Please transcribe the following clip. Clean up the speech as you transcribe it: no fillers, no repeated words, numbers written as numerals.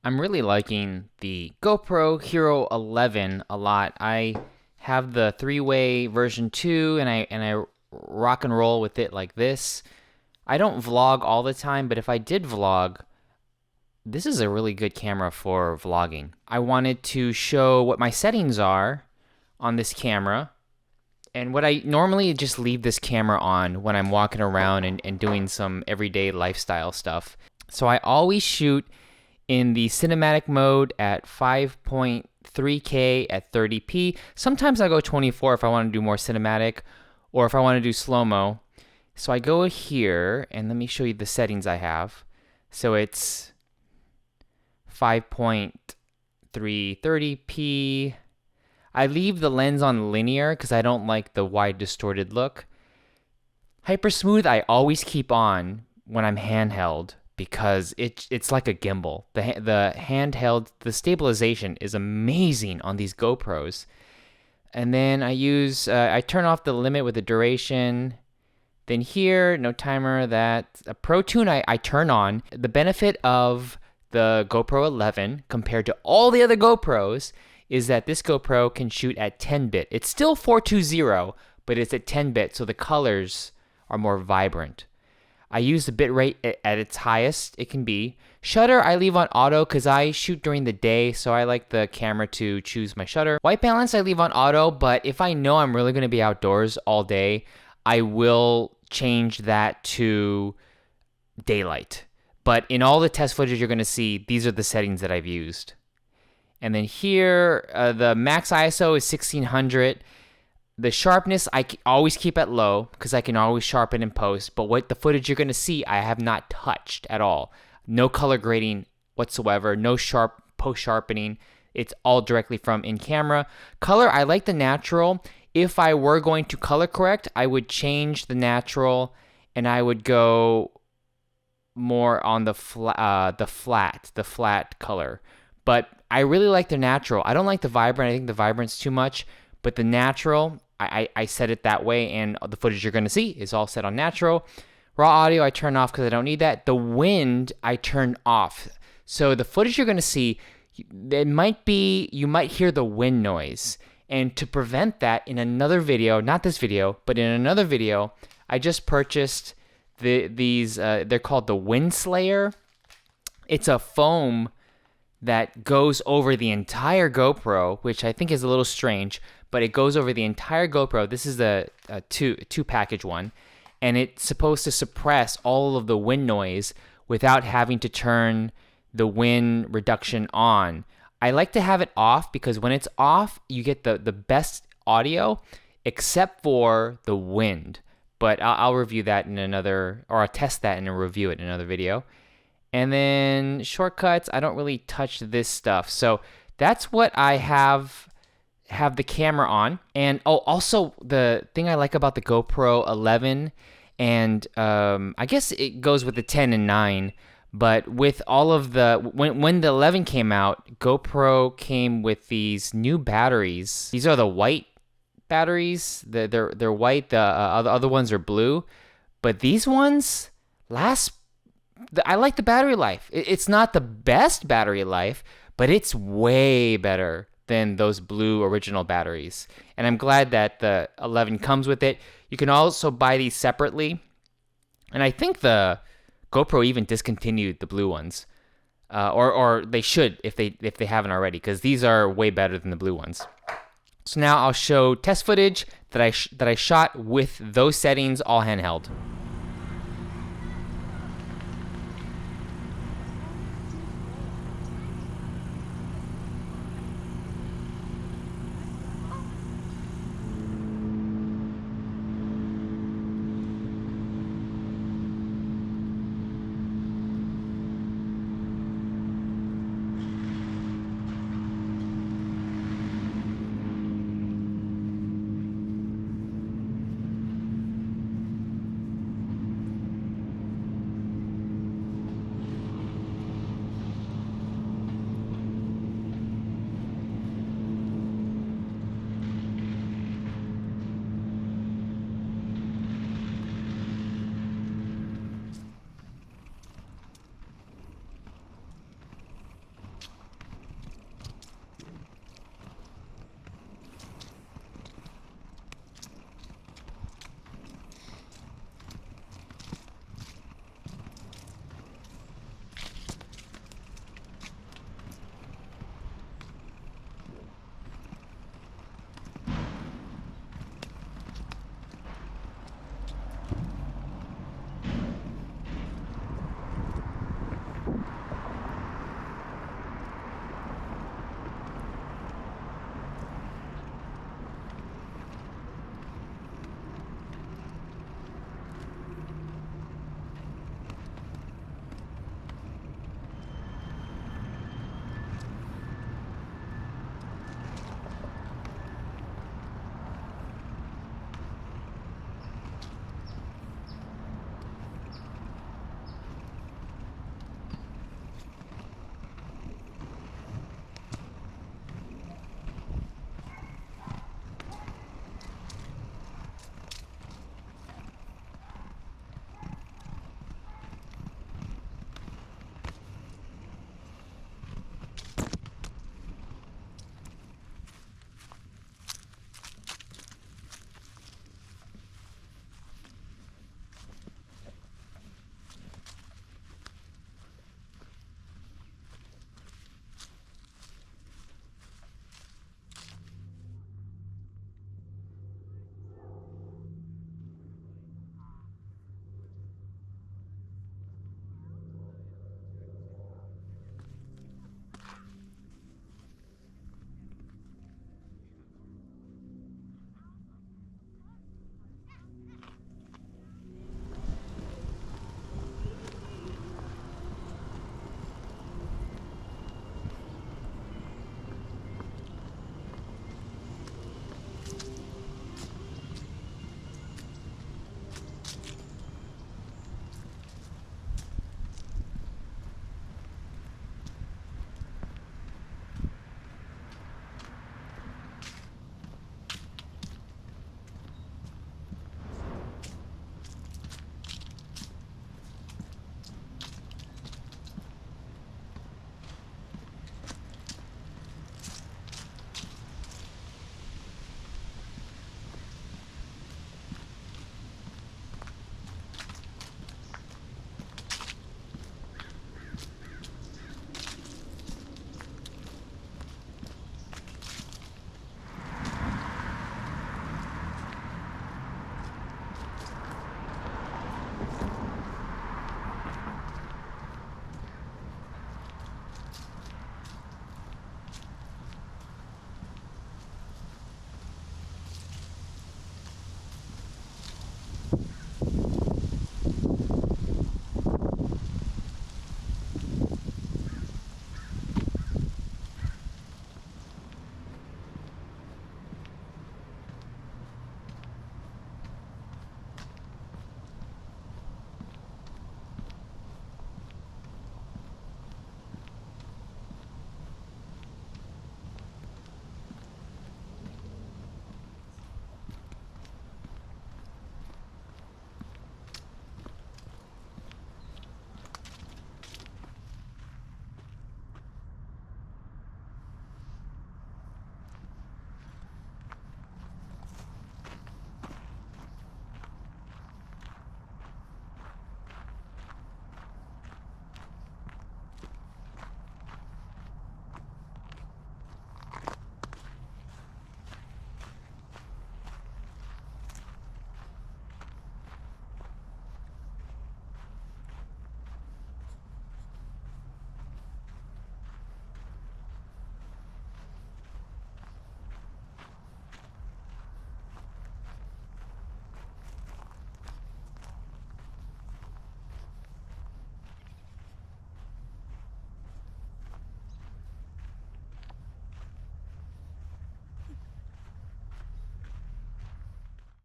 I'm really liking the GoPro Hero 11 a lot. I have the three-way version 2 and I rock and roll with it like this. I don't vlog all the time, but if I did vlog, this is a really good camera for vlogging. I wanted to show what my settings are on this camera. And what I normally just leave this camera on when I'm walking around and doing some everyday lifestyle stuff. So I always shoot in the cinematic mode at 5.3K at 30p. Sometimes I go 24 if I want to do more cinematic or if I want to do slow-mo. So I go here and let me show you the settings I have. So it's 5.3 30p. I leave the lens on linear because I don't like the wide distorted look. Hyper smooth I always keep on when I'm handheld because it's like a gimbal. The handheld, the stabilization is amazing on these GoPros. And then I turn off the limit with the duration. Then here, no timer, that a Pro Tune I turn on. The benefit of the GoPro 11 compared to all the other GoPros is that this GoPro can shoot at 10-bit. It's still 420, but it's at 10-bit, so the colors are more vibrant. I use the bitrate at its highest it can be. Shutter I leave on auto because I shoot during the day, so I like the camera to choose my shutter. White balance I leave on auto, but if I know I'm really going to be outdoors all day, I will change that to daylight. But in all the test footage you're going to see, these are the settings that I've used. And then here, the max ISO is 1600. The sharpness I always keep at low because I can always sharpen in post. But what the footage you're going to see, I have not touched at all. No color grading whatsoever. No sharp post sharpening. It's all directly from in camera. Color, I like the natural. If I were going to color correct, I would change the natural and I would go more on the flat color. But I really like the natural. I don't like the vibrant. I think the vibrant's too much. But the natural, I set it that way, and the footage you're going to see is all set on natural. Raw audio, I turn off because I don't need that. The wind, I turn off. So the footage you're going to see, you might hear the wind noise. And to prevent that, in another video, not this video, but in another video, I just purchased these, they're called the Wind Slayer. It's a foam that goes over the entire GoPro, which I think is a little strange, but it goes over the entire GoPro. This is the two package one, and it's supposed to suppress all of the wind noise without having to turn the wind reduction on. I like to have it off because when it's off, you get the best audio except for the wind. But I'll review that in another, or I'll test that and review it in another video. And then shortcuts, I don't really touch this stuff. So that's what I have the camera on. And also the thing I like about the GoPro 11, and I guess it goes with the 10 and 9, but with all of the, when the 11 came out, GoPro came with these new batteries. These are the white batteries. They're white. The other ones are blue, but these ones last. I like the battery life. It's not the best battery life, but it's way better than those blue original batteries. And I'm glad that the 11 comes with it. You can also buy these separately. And I think the GoPro even discontinued the blue ones. Or they should if they haven't already, because these are way better than the blue ones. So now I'll show test footage that I shot with those settings all handheld.